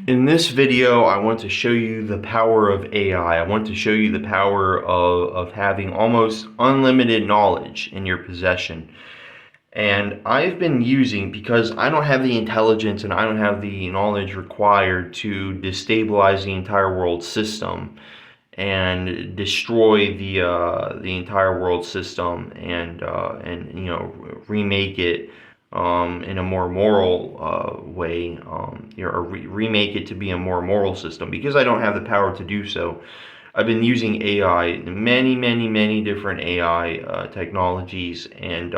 In this video, I want to show you the power of AI. I want to show you the power of having almost unlimited knowledge in your possession. And I've been using, because I don't have the intelligence and I don't have the knowledge required to destabilize the entire world system and destroy the entire world system and remake it in a more moral way, or remake it to be a more moral system. Because I don't have the power to do so, I've been using AI, many different AI technologies, and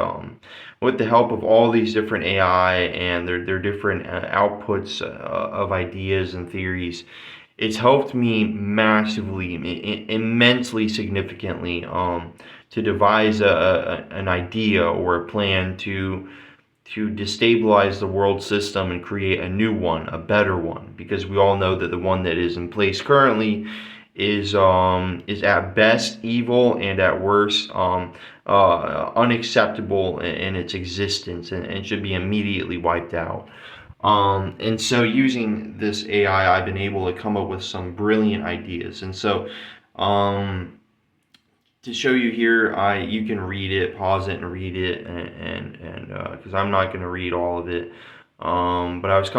with the help of all these different AI and their different outputs of ideas and theories, it's helped me massively, immensely, significantly, to devise an idea or a plan to destabilize the world system and create a new one, a better one. Because we all know that the one that is in place currently is at best evil and at worst unacceptable in its existence, and should be immediately wiped out. And so using this AI, I've been able to come up with some brilliant ideas. And so to show you here, you can read it, pause it, and read it, and because I'm not going to read all of it. But I was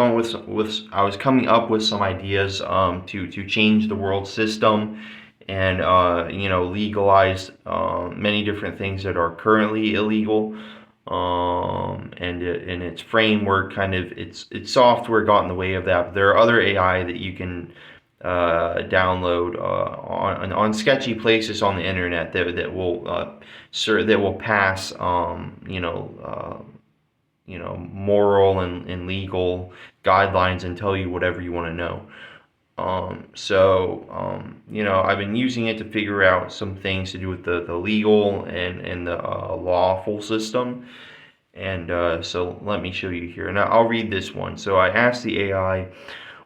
coming up with some ideas to change the world system and legalize many different things that are currently illegal. And its framework, kind of its software, got in the way of that. But there are other AI that you can download on sketchy places on the internet that will pass moral and legal guidelines and tell you whatever you want to know. I've been using it to figure out some things to do with the legal and the lawful system. And so let me show you here. And I'll read this one. So I asked the AI,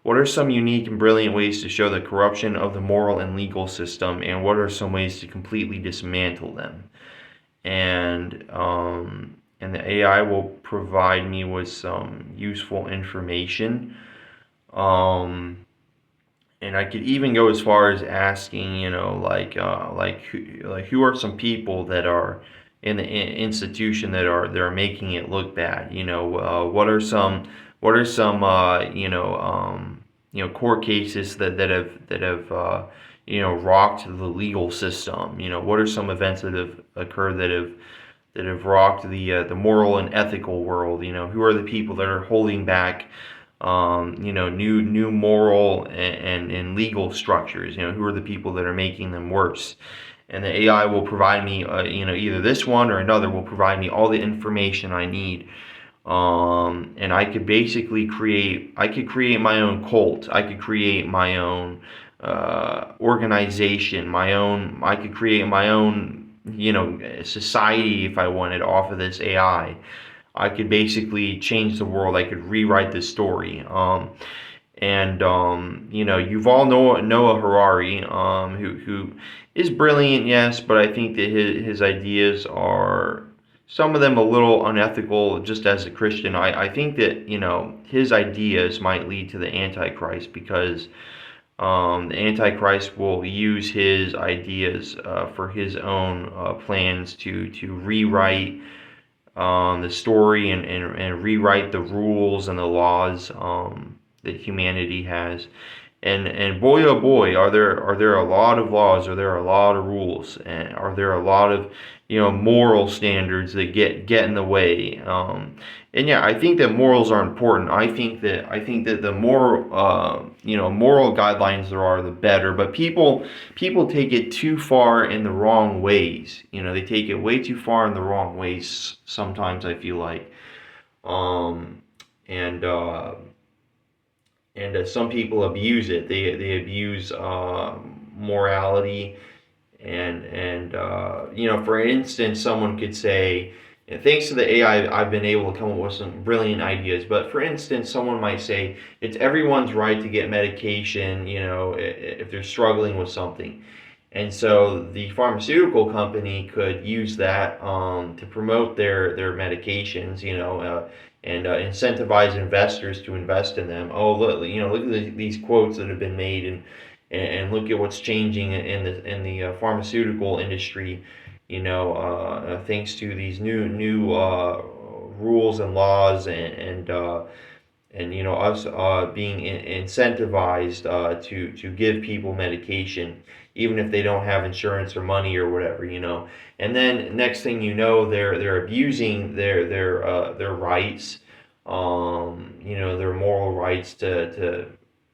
what are some unique and brilliant ways to show the corruption of the moral and legal system, and what are some ways to completely dismantle them? And the AI will provide me with some useful information. And I could even go as far as asking, who are some people that are in the institution that are making it look bad? What are some court cases that have rocked the legal system? What are some events that have occurred that have rocked the moral and ethical world? Who are the people that are holding back new moral and legal structures? Who are the people that are making them worse? And the AI will provide me, either this one or another will provide me all the information I need. And I could basically create my own cult. I could create my own organization, I could create my own, society if I wanted off of this AI. I could basically change the world. I could rewrite the story. Yuval Noah Harari, who is brilliant, yes, but I think that his ideas are, some of them, a little unethical. Just as a Christian, I think that his ideas might lead to the Antichrist, because the Antichrist will use his ideas for his own plans to rewrite the story and rewrite the rules and the laws that humanity has. And boy, oh boy, are there a lot of laws, are there a lot of rules, and are there a lot of moral standards that get in the way. And yeah, I think that morals are important. I think that the more moral guidelines there are, the better. But people take it too far in the wrong ways. They take it way too far in the wrong ways sometimes, I feel like. Some people abuse it. They abuse morality, and for instance, someone could say, thanks to the AI, I've been able to come up with some brilliant ideas. But for instance, someone might say it's everyone's right to get medication, if they're struggling with something. And so the pharmaceutical company could use that to promote their medications, and incentivize investors to invest in them. Oh, look, look at these quotes that have been made, and look at what's changing in the pharmaceutical industry. Thanks to these new rules and laws, and us being incentivized to give people medication, even if they don't have insurance or money or whatever. And then next thing you know, they're abusing their rights, their moral rights to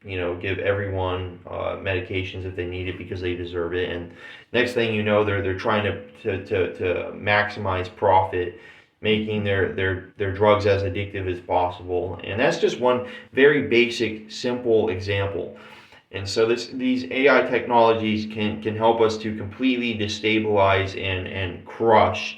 give everyone medications if they need it because they deserve it. And next thing you know, they're trying to maximize profit, making their drugs as addictive as possible. And that's just one very basic, simple example. And so these AI technologies can help us to completely destabilize and crush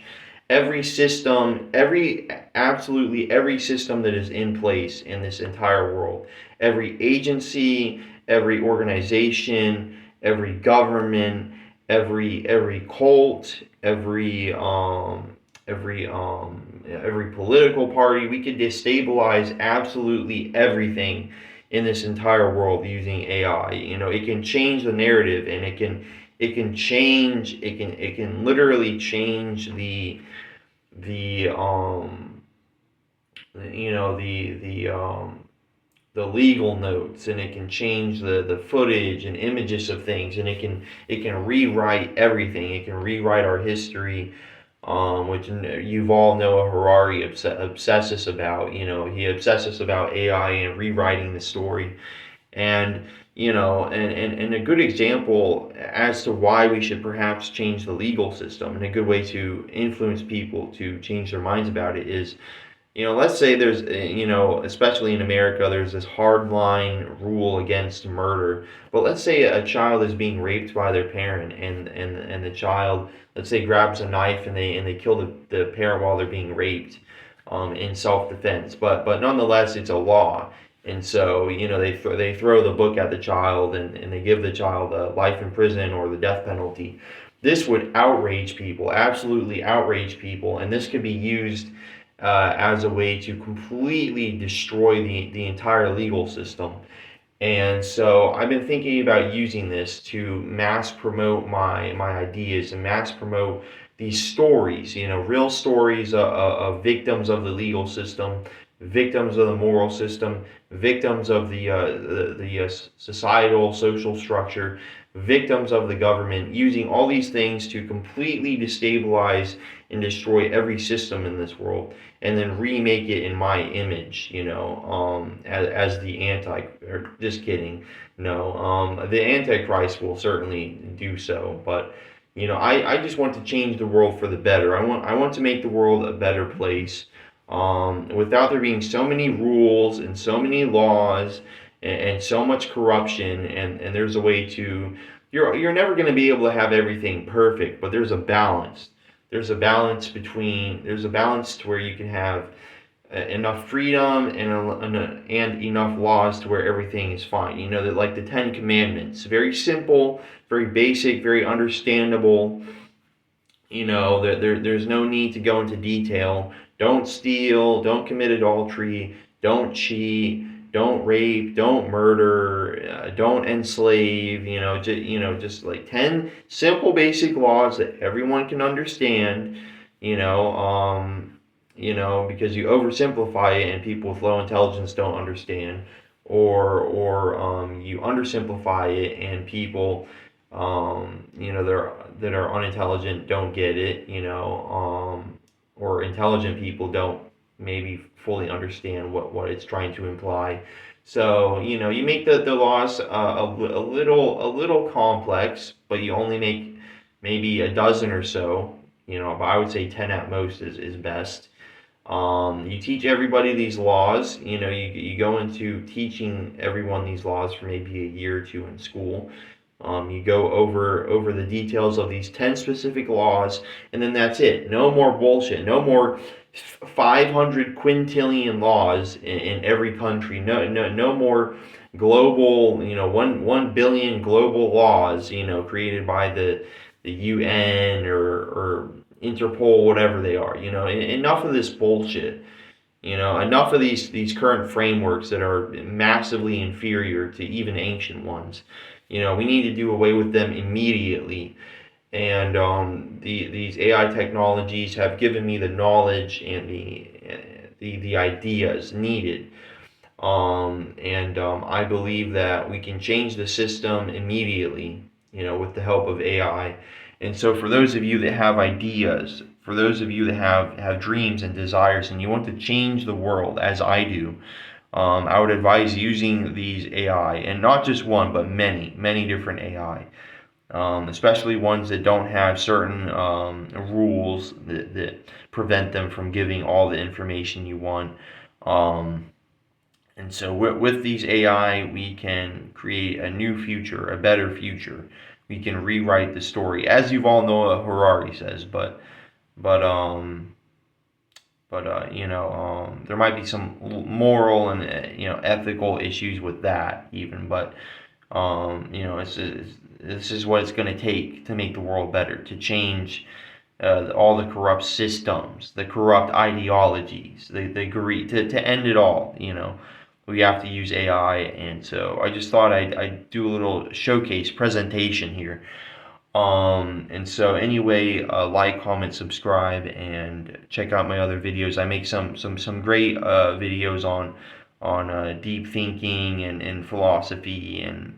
every system, absolutely every system that is in place in this entire world. Every agency, every organization, every government, every cult, every political party. We could destabilize absolutely everything in this entire world using AI. It can change the narrative, and it can literally change the you know the legal notes, and it can change the footage and images of things, and it can rewrite everything. It can rewrite our history, which you've all Noah Harari obsesses about. He obsesses about AI and rewriting the story. And and a good example as to why we should perhaps change the legal system, and a good way to influence people to change their minds about it is, let's say there's, especially in America, there's this hardline rule against murder. But let's say a child is being raped by their parent, and the child, let's say, grabs a knife, and they kill the parent while they're being raped, in self-defense. But nonetheless, it's a law. And so, they throw the book at the child, and they give the child life in prison or the death penalty. This would outrage people, absolutely outrage people, and this could be used as a way to completely destroy the entire legal system. And so I've been thinking about using this to mass promote my ideas, and mass promote these stories, real stories of victims of the legal system, victims of the moral system, victims of the societal social structure, victims of the government, using all these things to completely destabilize and destroy every system in this world, and then remake it in my image, as the or just kidding. No, the Antichrist will certainly do so, but I just want to change the world for the better. I want to make the world a better place, without there being so many rules and so many laws, and so much corruption. And there's a way to, you're never going to be able to have everything perfect, but there's a balance. There's a balance to where you can have enough freedom, and enough laws to where everything is fine. That, like the Ten Commandments, very simple, very basic, very understandable. There's no need to go into detail. Don't steal, don't commit adultery, don't cheat, don't rape, don't murder, don't enslave. Just like 10 simple basic laws that everyone can understand. Because you oversimplify it, and people with low intelligence don't understand, or you undersimplify it, and people that are unintelligent don't get it. Or intelligent people don't maybe fully understand what it's trying to imply. So you make the laws a little complex, but you only make maybe a dozen or so. But I would say 10 at most is best. You teach everybody these laws. You go into teaching everyone these laws for maybe a year or two in school. You go over the details of these 10 specific laws, and then that's it. No more bullshit. No more 500 quintillion laws in every country. No more global, 1 billion global laws, created by the UN or Interpol, whatever they are. Enough of this bullshit. You know, enough of these current frameworks that are massively inferior to even ancient ones. You know, we need to do away with them immediately. And these AI technologies have given me the knowledge and the ideas needed. I believe that we can change the system immediately, you know, with the help of AI. And so, for those of you that have ideas, for those of you that have dreams and desires, and you want to change the world as I do, I would advise using these AI, and not just one, but many different AI. Especially ones that don't have certain rules that prevent them from giving all the information you want. Um, and so with these AI, we can create a new future, a better future. We can rewrite the story, as you've all know, Harari says. But you know, there might be some moral and you know ethical issues with that even. But you know, this is what it's going to take to make the world better, to change all the corrupt systems, the corrupt ideologies, the greed, to end it all. You know, we have to use AI, and so I just thought I'd do a little showcase presentation here. And so anyway, like, comment, subscribe, and check out my other videos. I make some great videos on deep thinking and philosophy and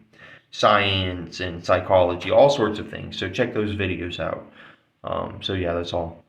science and psychology, all sorts of things. So check those videos out. So yeah, that's all.